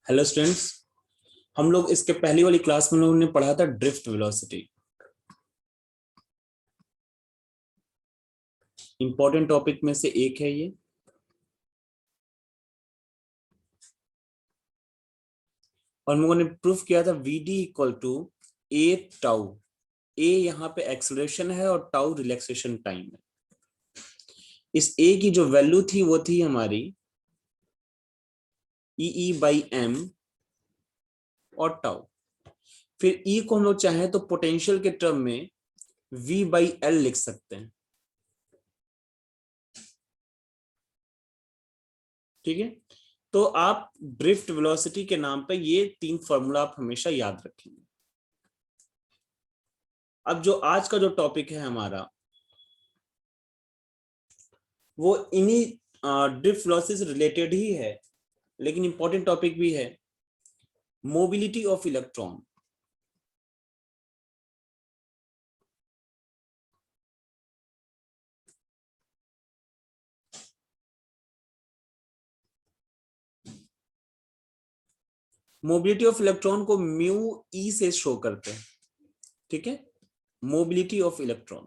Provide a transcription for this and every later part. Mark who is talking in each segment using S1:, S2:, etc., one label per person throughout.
S1: Hello students. हम लोग इसके पहली वाली क्लास में लोगों ने पढ़ा था ड्रिफ्ट वेलोसिटी। इंपॉर्टेंट टॉपिक में से एक है ये। और हम लोगों ने प्रूफ किया था v d equal to a tau. A यहाँ पे एक्सेलरेशन है और टाउ रिलैक्सेशन टाइम है। इस ए की जो वैल्यू थी वो थी हमारी ई बाई एम और टाउ। फिर ई को हम लोग चाहें तो पोटेंशियल के टर्म में वी बाई एल लिख सकते हैं। ठीक है, तो आप ड्रिफ्ट वेलोसिटी के नाम पे ये तीन फॉर्मूला आप हमेशा याद रखेंगे। अब जो आज का जो टॉपिक है हमारा वो इन्हीं ड्रिफ्ट वेलोसिटी से रिलेटेड ही है, लेकिन इंपॉर्टेंट टॉपिक भी है, mobility of electron. Mobility of electron को म्यू ई से शो करते हैं। ठीक है, mobility of electron.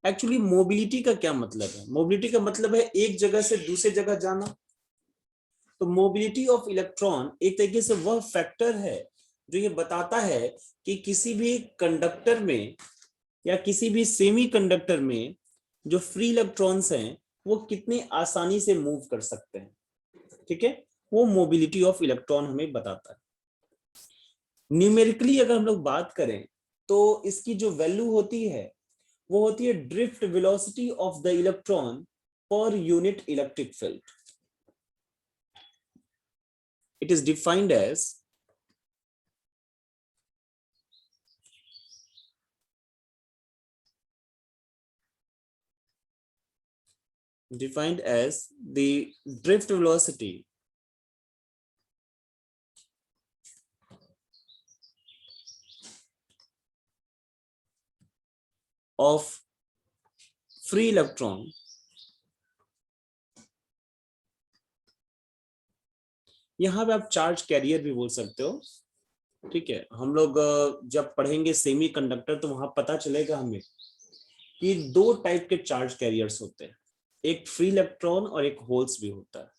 S1: Actually mobility का क्या मतलब है? मोबिलिटी का मतलब है एक जगह से दूसरी जगह जाना। तो मोबिलिटी ऑफ इलेक्ट्रॉन एक तरीके से वह फैक्टर है जो ये बताता है कि किसी भी कंडक्टर में या किसी भी सेमी कंडक्टर में जो फ्री इलेक्ट्रॉन्स हैं वो कितनी आसानी से मूव कर सकते हैं। ठीक है, वो मोबिलिटी ऑफ इलेक्ट्रॉन हमें बताता है। न्यूमेरिकली अगर हम लोग बात करें तो इसकी जो वैल्यू होती है वो होती है drift velocity of the electron per unit electric field. It is defined as the drift velocity of free electron यहां पे आप चार्ज कैरियर भी बोल सकते हो। ठीक है, हम लोग जब पढ़ेंगे सेमी कंडक्टर तो वहां पता चलेगा हमें कि दो टाइप के चार्ज कैरियर्स होते हैं, एक फ्री इलेक्ट्रॉन और एक होल्स भी होता है।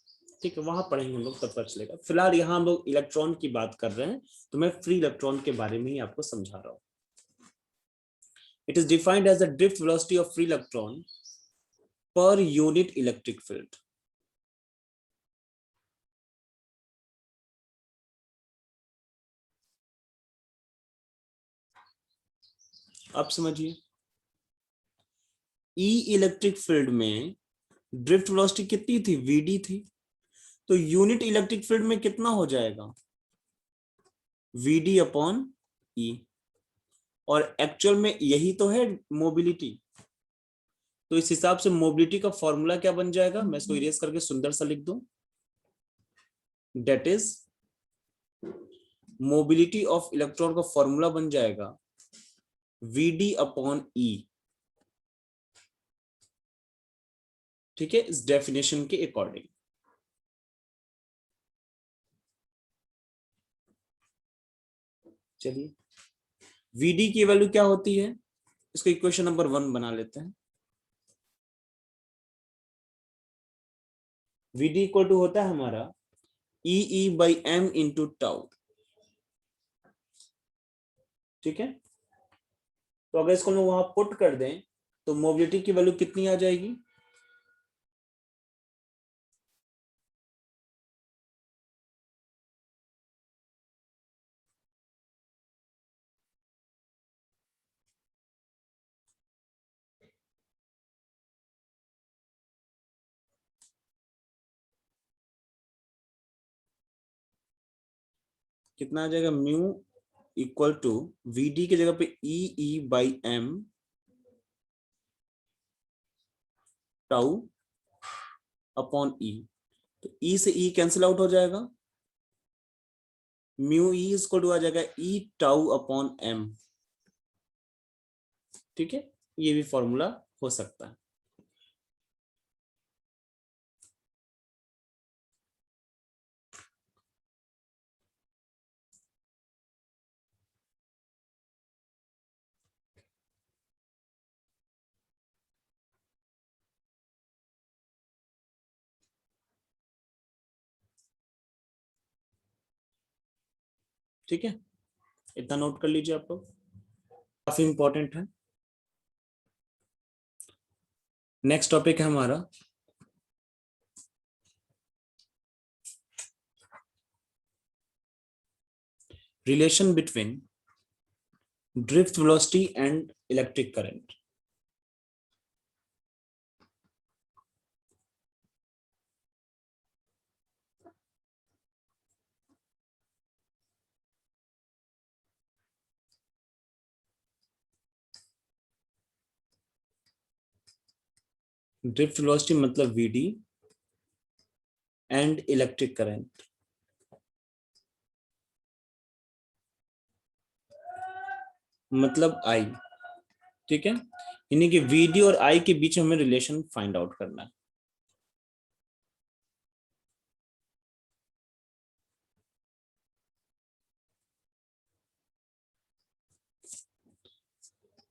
S1: ठीक है, वहां पढ़ेंगे हम लोग तब पता चलेगा। फिलहाल यहाँ हम लोग इलेक्ट्रॉन की बात कर रहे हैं तो मैं फ्री इलेक्ट्रॉन के बारे में ही आपको समझा रहा हूं। It is defined as the drift velocity of free electron per unit electric field. आप समझिए, ई इलेक्ट्रिक फील्ड में ड्रिफ्ट वेलोसिटी कितनी थी? वीडी थी। तो यूनिट इलेक्ट्रिक फील्ड में कितना हो जाएगा? वीडी अपॉन ई। और एक्चुअल में यही तो है मोबिलिटी। तो इस हिसाब से मोबिलिटी का फॉर्मूला क्या बन जाएगा? मैं इसको इरेज करके सुंदर सा लिख दूं। That is mobility of electron का फॉर्मूला बन जाएगा वीडी अपॉन ई। ठीक है, इस डेफिनेशन के अकॉर्डिंग। चलिए, वीडी की वैल्यू क्या होती है इसको इक्वेशन नंबर 1 बना लेते हैं। वीडी इक्वल टू होता है हमारा ई बाई एम इंटू टाउ। ठीक है, तो अगर इसको हम वहां पुट कर दें तो मोबिलिटी की वैल्यू कितनी आ जाएगी? कितना आ जाएगा? म्यू इक्वल टू वीडी की जगह पे ई बाई एम टाउ अपॉन ई। तो ई से ई कैंसिल आउट हो जाएगा। म्यू ई इसको टू आ जाएगा ई टाउ अपॉन एम। ठीक है, ये भी फॉर्मूला हो सकता है। ठीक है, इतना नोट कर लीजिए आप लोग, काफी इंपॉर्टेंट है। नेक्स्ट टॉपिक है हमारा relation between drift velocity and electric current. Drift velocity मतलब वीडी एंड इलेक्ट्रिक करंट मतलब आई। ठीक है, यानी कि वीडी और आई के बीच में हमें रिलेशन फाइंड आउट करना है।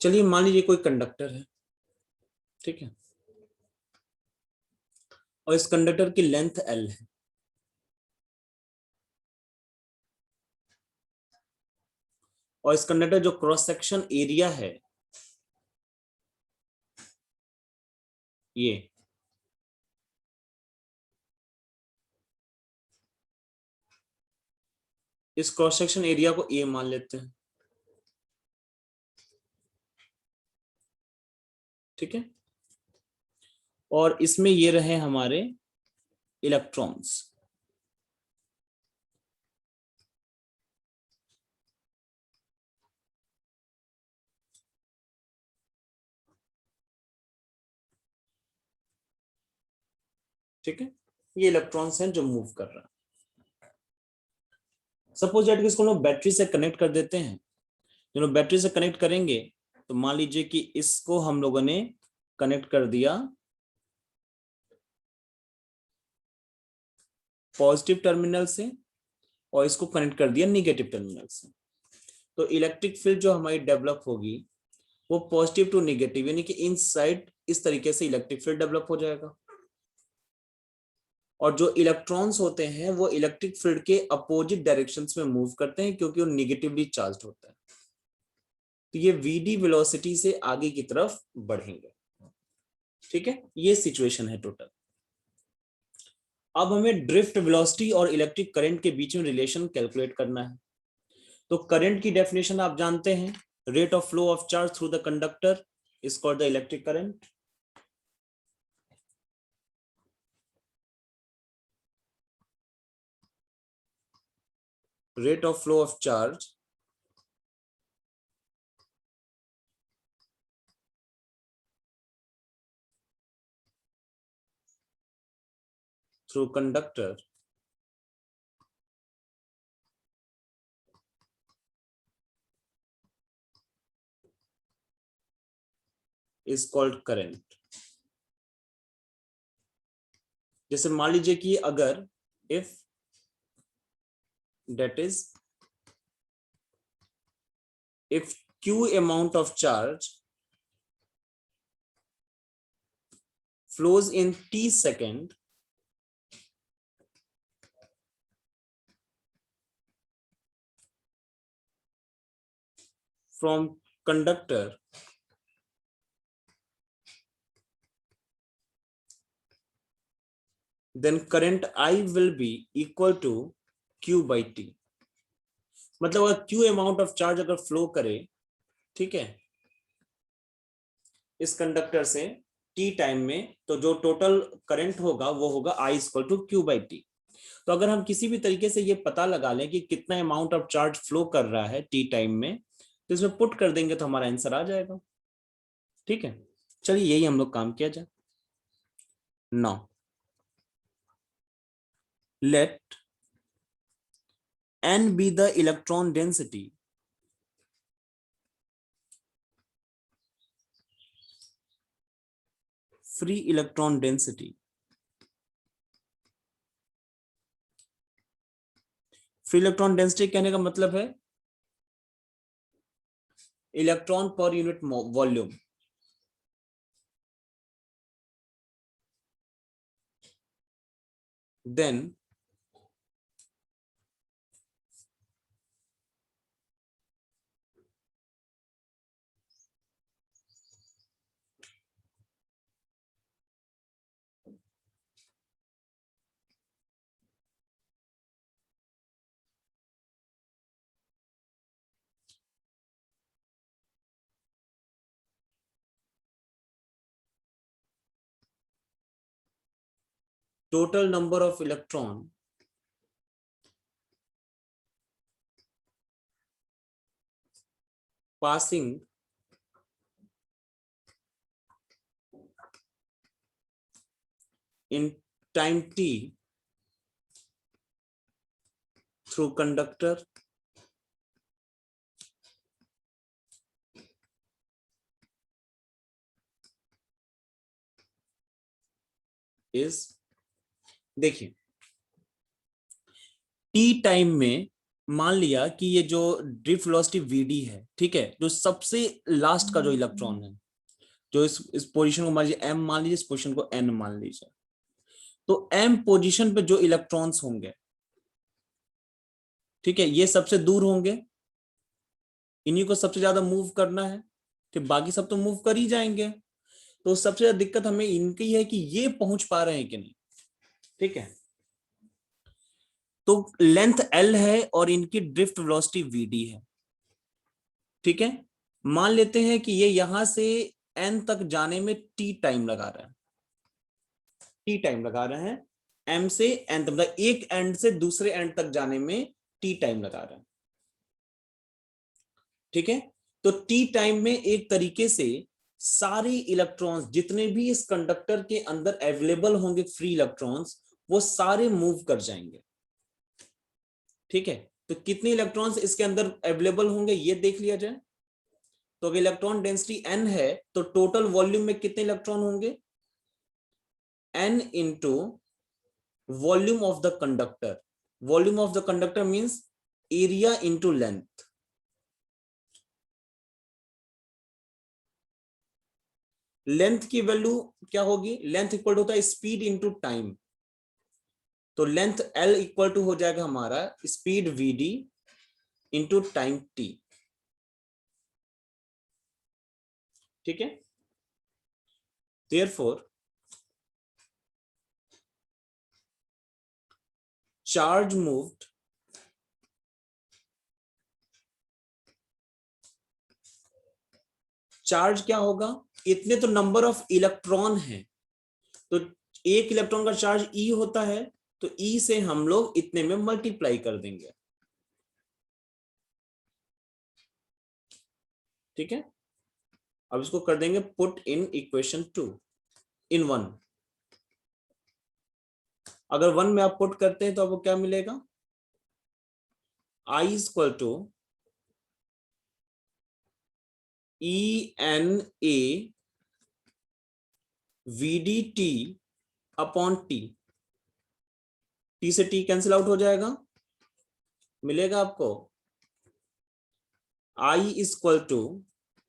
S1: चलिए मान लीजिए कोई कंडक्टर है, ठीक है, और इस कंडक्टर की लेंथ एल है, और इस कंडक्टर जो क्रॉस सेक्शन एरिया है ये, इस क्रॉस सेक्शन एरिया को ए मान लेते हैं। ठीक है, और इसमें ये रहे हमारे इलेक्ट्रॉन्स। ठीक है, ये इलेक्ट्रॉन्स हैं जो मूव कर रहा है। सपोज दैट इसको हम लोग बैटरी से कनेक्ट कर देते हैं। जो लोग बैटरी से कनेक्ट करेंगे तो मान लीजिए कि इसको हम लोगों ने कनेक्ट कर दिया पॉजिटिव टर्मिनल से, और इसको कनेक्ट कर दिया निगेटिव टर्मिनल से। तो इलेक्ट्रिक फील्ड जो हमारी डेवलप होगी वो पॉजिटिव टू निगेटिव, यानी कि इन साइड इस तरीके से इलेक्ट्रिक फील्ड डेवलप हो जाएगा। और जो इलेक्ट्रॉन्स होते हैं वो इलेक्ट्रिक फील्ड के अपोजिट डायरेक्शंस में मूव करते हैं क्योंकि वो निगेटिवली चार्ज्ड होता है। तो ये वीडी वेलोसिटी से आगे की तरफ बढ़ेंगे। ठीक है, ये सिचुएशन है टोटल। अब हमें ड्रिफ्ट वेलोसिटी और इलेक्ट्रिक करंट के बीच में रिलेशन कैलकुलेट करना है। तो करंट की डेफिनेशन आप जानते हैं, rate of flow of charge through the conductor is called the electric current. rate of flow of charge through conductor is called current। जैसे मान लीजिए कि अगर if that is if q amount of charge flows in t second from conductor, then current I will be equal to q by t। मतलब अगर q amount of charge अगर flow करे, ठीक है, इस कंडक्टर से t टाइम में, तो जो टोटल करंट होगा वो होगा I equal to q by t। तो अगर हम किसी भी तरीके से ये पता लगा लें कि कितना अमाउंट ऑफ चार्ज फ्लो कर रहा है टी टाइम में, तो इसमें पुट कर देंगे तो हमारा आंसर आ जाएगा। ठीक है, चलिए यही हम लोग काम किया जाए। Now let n be the electron density free electron density। Free electron density कहने का मतलब है electron per unit volume. Then total number of electron passing in time t through conductor is, देखिए टी टाइम में मान लिया कि ये जो ड्रिफ्ट वेलोसिटी वीडी है, ठीक है, जो सबसे लास्ट का जो इलेक्ट्रॉन है, जो इस पोजीशन को मान लीजिए एम मान लीजिए, इस पोजीशन को एन मान लीजिए, तो एम पोजीशन पे जो इलेक्ट्रॉन्स होंगे, ठीक है, ये सबसे दूर होंगे, इन्हीं को सबसे ज्यादा मूव करना है, कि बाकी सब तो मूव कर ही जाएंगे, तो सबसे ज्यादा दिक्कत हमें इनकी है कि ये पहुंच पा रहे हैं कि नहीं, ठीक है। तो लेंथ एल है और इनकी ड्रिफ्ट वेलोसिटी वीडी है, ठीक है। मान लेते हैं कि ये यहां से एन तक जाने में टी टाइम लगा रहा है, टी टाइम लगा रहे हैं, एम से एन तक, मतलब एक एंड से दूसरे एंड तक जाने में टी टाइम लगा रहा है, ठीक है। तो टी टाइम में एक तरीके से सारे इलेक्ट्रॉन्स जितने भी इस कंडक्टर के अंदर अवेलेबल होंगे फ्री इलेक्ट्रॉन्स, वो सारे मूव कर जाएंगे, ठीक है। तो कितने इलेक्ट्रॉन्स इसके अंदर अवेलेबल होंगे ये देख लिया जाए। तो अगर इलेक्ट्रॉन डेंसिटी n है तो टोटल वॉल्यूम में कितने इलेक्ट्रॉन होंगे, n into volume of the conductor, volume of the conductor means area into length, length की वैल्यू क्या होगी, लेंथ इक्वल होता है स्पीड इंटू टाइम, तो लेंथ l इक्वल टू हो जाएगा हमारा speed vd into time t, ठीक है। देयरफॉर चार्ज मूव्ड चार्ज क्या होगा, इतने तो नंबर ऑफ इलेक्ट्रॉन है, तो एक इलेक्ट्रॉन का चार्ज ई होता है, तो ई से हम लोग इतने में मल्टीप्लाई कर देंगे, ठीक है। अब इसको कर देंगे पुट इन इक्वेशन 2 इन 1, अगर 1 में आप पुट करते हैं तो आपको क्या मिलेगा, I equal to E N A V D T upon T, T से टी कैंसिल आउट हो जाएगा, मिलेगा आपको I इक्वल टू,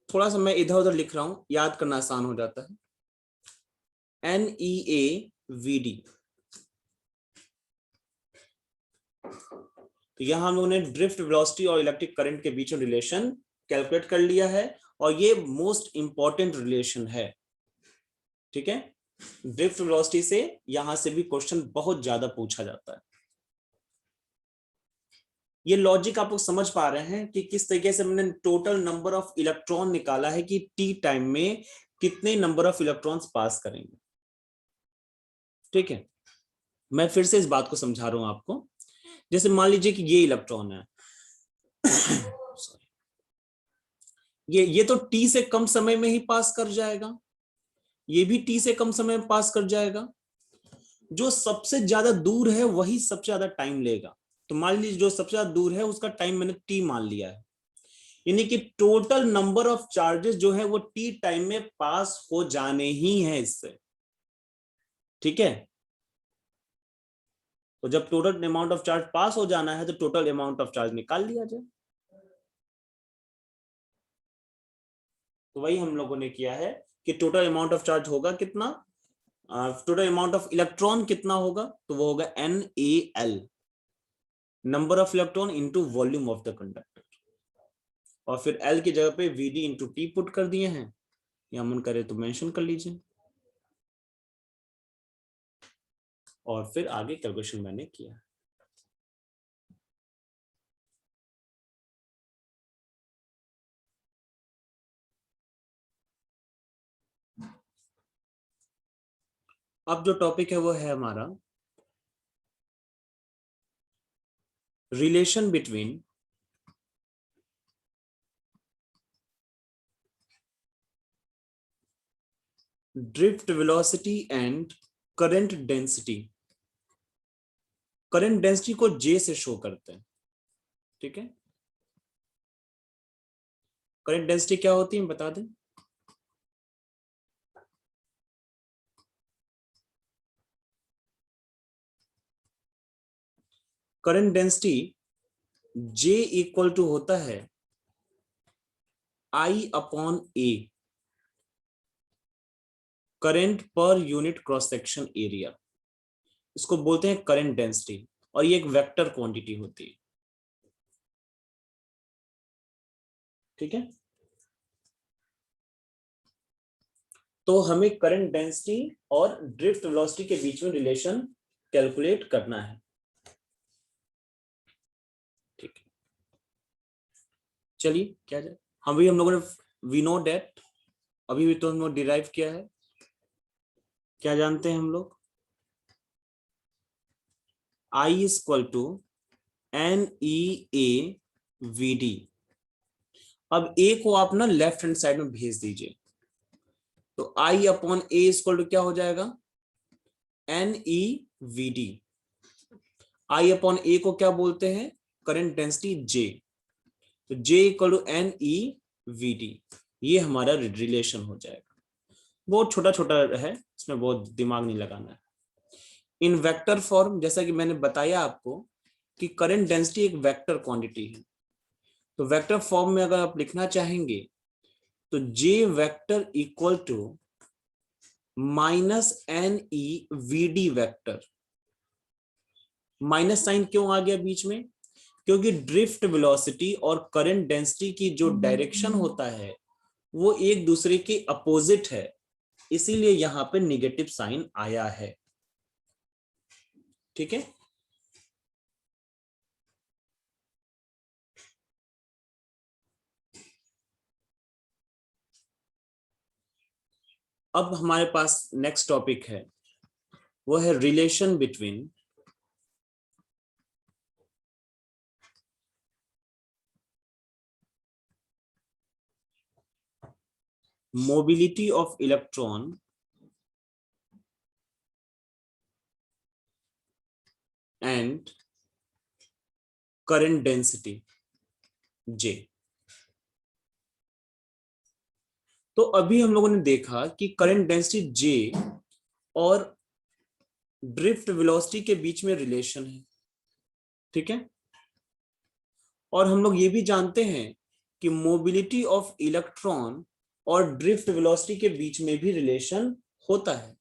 S1: थोड़ा सा मैं इधर उधर लिख रहा हूं, याद करना आसान हो जाता है, N E A V D, तो यहां हम लोगों ने ड्रिफ्ट वेलोसिटी और इलेक्ट्रिक करंट के बीच में रिलेशन कैलकुलेट कर लिया है, और ये मोस्ट इंपॉर्टेंट रिलेशन है, ठीक है। ड्रिफ्ट वेलोसिटी से यहां से भी क्वेश्चन बहुत ज्यादा पूछा जाता है। ये लॉजिक आप लोग समझ पा रहे हैं कि किस तरीके से मैंने टोटल नंबर ऑफ इलेक्ट्रॉन निकाला है कि टी टाइम में कितने नंबर ऑफ इलेक्ट्रॉन्स पास करेंगे, ठीक है। मैं फिर से इस बात को समझा रहा हूं आपको, जैसे मान लीजिए कि ये इलेक्ट्रॉन है ये तो टी से कम समय में ही पास कर जाएगा, ये भी टी से कम समय में पास कर जाएगा, जो सबसे ज्यादा दूर है वही सबसे ज्यादा टाइम लेगा, तो मान लीजिए जो सबसे ज्यादा दूर है उसका टाइम मैंने टी मान लिया है, यानी कि टोटल नंबर ऑफ चार्जेस जो है वो टी टाइम में पास हो जाने ही है इससे, ठीक है। तो जब टोटल अमाउंट ऑफ चार्ज पास हो जाना है तो टोटल अमाउंट ऑफ चार्ज निकाल लिया जाए, तो वही हम लोगों ने किया है कि टोटल अमाउंट ऑफ चार्ज होगा कितना, टोटल अमाउंट ऑफ इलेक्ट्रॉन कितना होगा, तो वो होगा N A L, number of electron into volume of the conductor, और फिर एल की जगह पे V D into T put कर दिए हैं, या मन करे तो मेंशन कर लीजिए, और फिर आगे कैलकुलेशन मैंने किया। अब जो टॉपिक है वो है हमारा relation between drift velocity and current density. Current density को J से शो करते हैं, ठीक है। करंट डेंसिटी क्या होती है बता दें। Current density J equal to होता है I/A, current per unit cross section area. इसको बोलते हैं करंट डेंसिटी, और ये एक वेक्टर क्वांटिटी होती है, ठीक है। तो हमें करंट डेंसिटी और ड्रिफ्ट वेलोसिटी के बीच में रिलेशन कैलकुलेट करना है, ठीक है। चलिए क्या जाए, हम लोगों ने वी नो डेट अभी भी तो हम लोग डिराइव किया है। क्या जानते हैं हम लोग, I इक्वल टू NEA/VD। अब A को आप ना लेफ्ट हैंड साइड में भेज दीजिए, तो I/A इक्वल टू क्या हो जाएगा, NEVD। I/A को क्या बोलते हैं, करंट डेंसिटी J, तो J इक्वल टू NEVD। ये हमारा रिलेशन हो जाएगा। बहुत छोटा छोटा है, इसमें बहुत दिमाग नहीं लगाना है। इन वेक्टर फॉर्म, जैसा कि मैंने बताया आपको कि करंट डेंसिटी एक वेक्टर क्वांटिटी है, तो वेक्टर फॉर्म में अगर आप लिखना चाहेंगे तो J vector equal to -NEVD vector. Minus sign क्यों आ गया बीच में, क्योंकि ड्रिफ्ट वेलोसिटी और करंट डेंसिटी की जो डायरेक्शन होता है वो एक दूसरे के अपोजिट है, इसीलिए यहां पे निगेटिव साइन आया है, ठीक है। अब हमारे पास नेक्स्ट टॉपिक है, वो है relation between mobility of electron and current density J। तो अभी हम लोगों ने देखा कि करंट डेंसिटी J और ड्रिफ्ट वेलोसिटी के बीच में रिलेशन है, ठीक है। और हम लोग ये भी जानते हैं कि मोबिलिटी ऑफ इलेक्ट्रॉन और ड्रिफ्ट वेलोसिटी के बीच में भी रिलेशन होता है।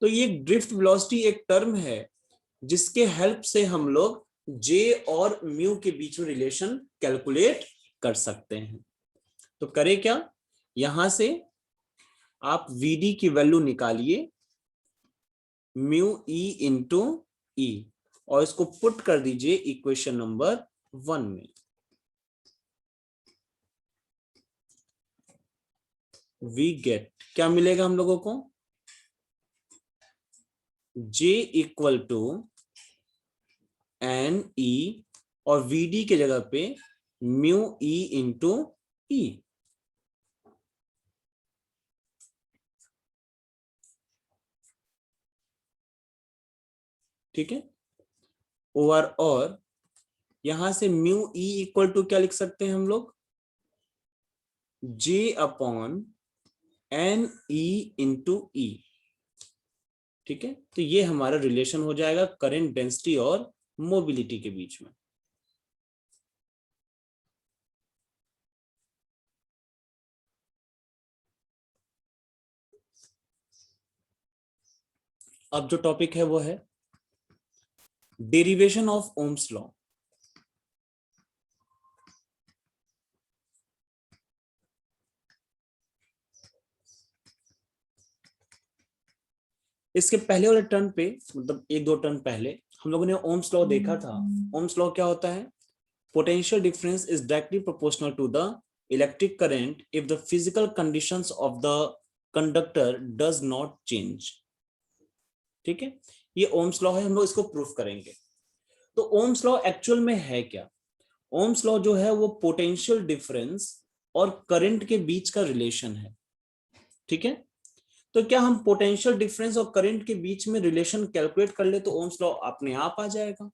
S1: तो ये ड्रिफ्ट वेलोसिटी एक टर्म है जिसके हेल्प से हम लोग J और म्यू के बीच में रिलेशन कैलकुलेट कर सकते हैं। तो करें क्या, यहां से आप VD की वैल्यू निकालिए μE इंटू E, और इसको पुट कर दीजिए इक्वेशन नंबर 1 में। वी गेट, क्या मिलेगा हम लोगों को, J इक्वल टू NE और VD के जगह पे μE इंटू E, ठीक है। और यहां से μE इक्वल टू क्या लिख सकते हैं हम लोग, J upon NE into E, ठीक है। तो ये हमारा रिलेशन हो जाएगा करंट डेंसिटी और मोबिलिटी के बीच में। अब जो टॉपिक है वो है डेरिवेशन ऑफ ओम्स लॉ। इसके पहले वाले टर्न पे, मतलब एक दो टर्न पहले हम लोगों ने ओम्स लॉ देखा था। ओम्स लॉ क्या होता है, potential difference is directly proportional to the electric current if the physical conditions of the conductor does not change. ठीक है, ये ओम्स लॉ है, हम लोग इसको प्रूफ करेंगे। तो ओम्स लॉ एक्चुअल में है क्या? ओम्स लॉ जो है वो पोटेंशियल डिफरेंस और करंट के बीच का रिलेशन है। ठीक है, तो क्या हम पोटेंशियल डिफरेंस और करंट के बीच में रिलेशन कैलकुलेट कर ले तो ओम्स लॉ अपने आप आ जाएगा।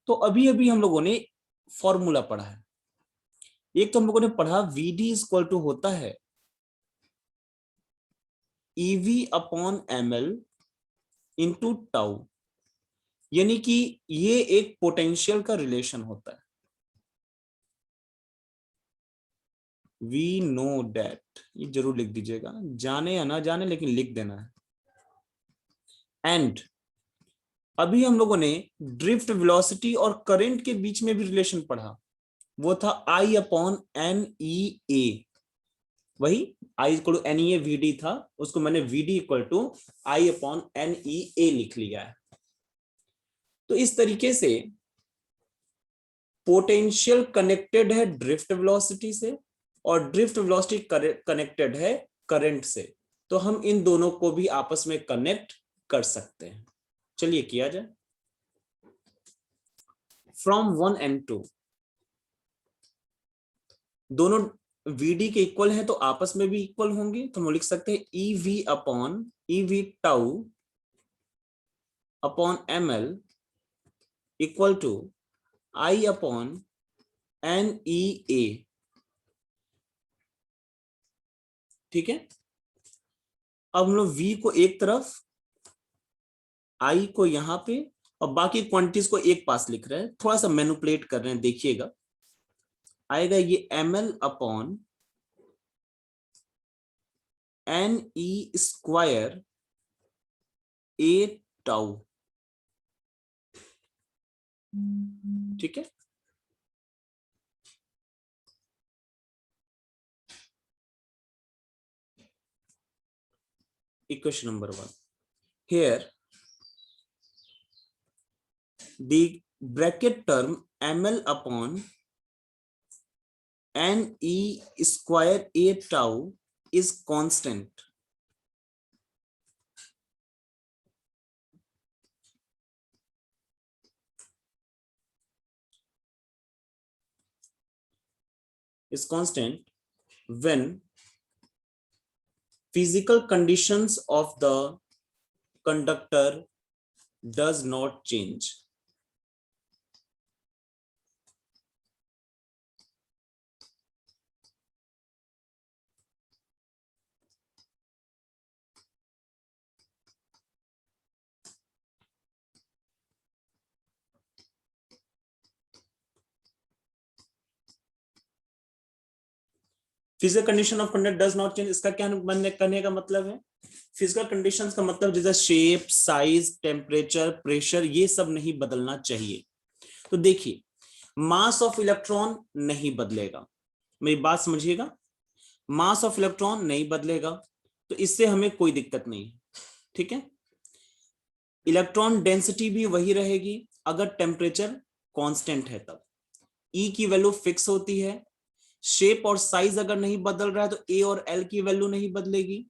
S1: तो अभी अभी हम लोगों ने फॉर्मूला पढ़ा है। एक तो हम लोगों ने पढ़ा वीडी इक्वल टू होता है EV upon ML into tau, यानी कि ये एक पोटेंशियल का रिलेशन होता है। वी नो दैट, ये जरूर लिख दीजिएगा, जाने या ना जाने लेकिन लिख देना है। एंड अभी हम लोगों ने ड्रिफ्ट वेलोसिटी और करंट के बीच में भी रिलेशन पढ़ा, वो था आई अपॉन एन ई ए। वही I equal to n E A V d था, उसको मैंने v d equal to I upon N E a लिख लिया है। तो इस तरीके से पोटेंशियल कनेक्टेड है ड्रिफ्ट वेलोसिटी से और ड्रिफ्ट वेलोसिटी कनेक्टेड है करंट से। तो हम इन दोनों को भी आपस में कनेक्ट कर सकते हैं। चलिए किया जाए। फ्रॉम 1 and 2 दोनों वीडी के इक्वल है तो आपस में भी इक्वल होंगे, तो हम लिख सकते हैं e v upon e v tau upon m l equal to I upon N E a. ठीक है, अब हम लोग v को एक तरफ, i को यहां पे और बाकी क्वांटिटीज को एक पास लिख रहे हैं, थोड़ा सा मैनिपुलेट कर रहे हैं, देखिएगा आएगा ये ml upon N E square ए टाउ। ठीक है, equation number 1। here the bracket term ml upon n e square a tau is constant. Is constant when physical conditions of the conductor does not change. Physical condition of conductor does not change, इसका क्या करने का मतलब है? Physical conditions का मतलब जैसे shape, size, temperature, pressure, ये सब नहीं बदलना चाहिए। तो देखिए, मास ऑफ इलेक्ट्रॉन नहीं बदलेगा, मेरी बात समझिएगा, मास ऑफ इलेक्ट्रॉन नहीं बदलेगा, तो इससे हमें कोई दिक्कत नहीं है। ठीक है, इलेक्ट्रॉन डेंसिटी भी वही रहेगी अगर टेम्परेचर कांस्टेंट है, तब ई की वैल्यू फिक्स होती है। शेप और साइज अगर नहीं बदल रहा है तो ए और एल की वैल्यू नहीं बदलेगी,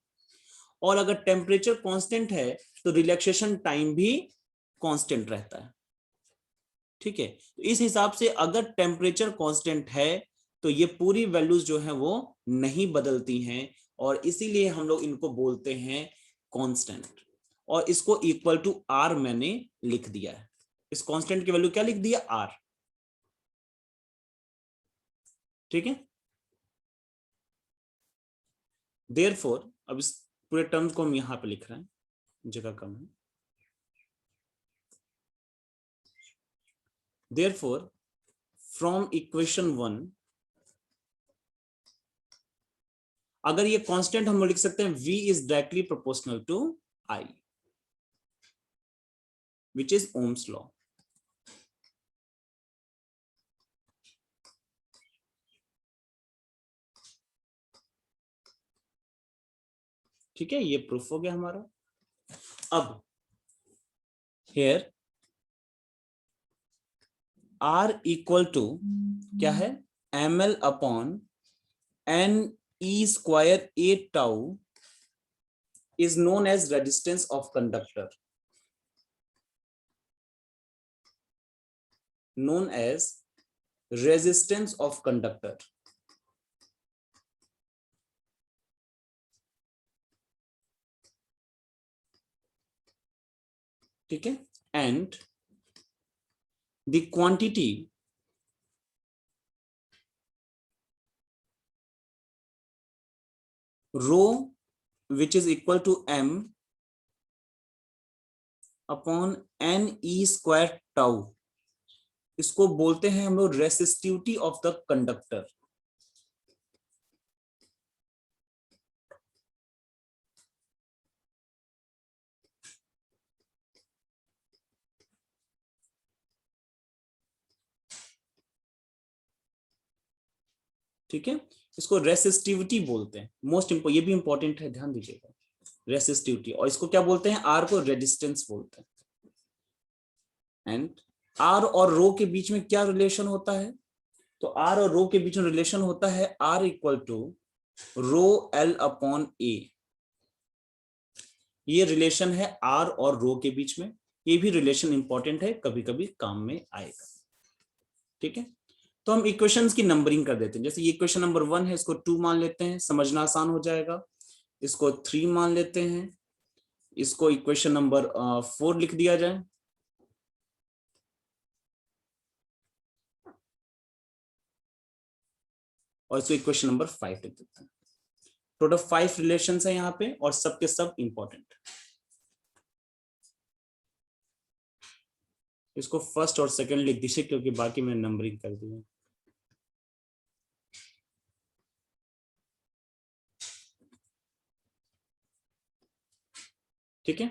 S1: और अगर टेम्परेचर कांस्टेंट है तो रिलैक्सेशन टाइम भी कांस्टेंट रहता है। ठीक है, तो इस हिसाब से अगर टेम्परेचर कांस्टेंट है तो ये पूरी वैल्यूज जो है वो नहीं बदलती हैं, और इसीलिए हम लोग इनको बोलते हैं कांस्टेंट। और इसको इक्वल टू आर मैंने लिख दिया है, इस कांस्टेंट की वैल्यू क्या लिख दिया? आर। ठीक है, देयरफॉर अब इस पूरे टर्म्स को हम यहां पे लिख रहे हैं, जगह कम है। देयरफॉर फ्रॉम इक्वेशन 1, अगर ये कांस्टेंट हम लिख सकते हैं v is directly proportional to I, which is Ohm's law. ठीक है, ये प्रूफ हो गया हमारा। अब हेयर R इक्वल टू क्या है? ml upon N E square A tau is known as resistance of conductor, known as resistance of conductor. ठीक है, and the quantity rho which is equal to m upon n e square tau, इसको बोलते हैं हम लोग resistivity of the conductor. ठीक है, इसको रेसिस्टिविटी बोलते हैं। मोस्ट ये भी इंपॉर्टेंट है, ध्यान दीजिएगा, रेसिस्टिविटी। और इसको क्या बोलते हैं, आर को रेजिस्टेंस बोलते हैं। एंड आर और रो के बीच में क्या रिलेशन होता है, तो आर और रो के बीच में रिलेशन होता है r equal to rho l upon a. ये रिलेशन है आर और रो के बीच में, ये भी रिलेशन इंपॉर्टेंट है, कभी कभी काम में आएगा। ठीक है, तो हम इक्वेशंस की नंबरिंग कर देते हैं। जैसे ये इक्वेशन नंबर 1 है, इसको 2 मान लेते हैं, समझना आसान हो जाएगा। इसको 3 मान लेते हैं, इसको इक्वेशन नंबर 4 लिख दिया जाए। और इसको इक्वेशन नंबर 5 लिख देते हैं। टोटल 5 रिलेशंस है यहाँ पे, और सबके सब इंपॉर्टेंट। इसको फर्स्ट और सेकंड लिख दीजिए, क्योंकि बाकी मैंने नंबरिंग कर दी है। ठीक है,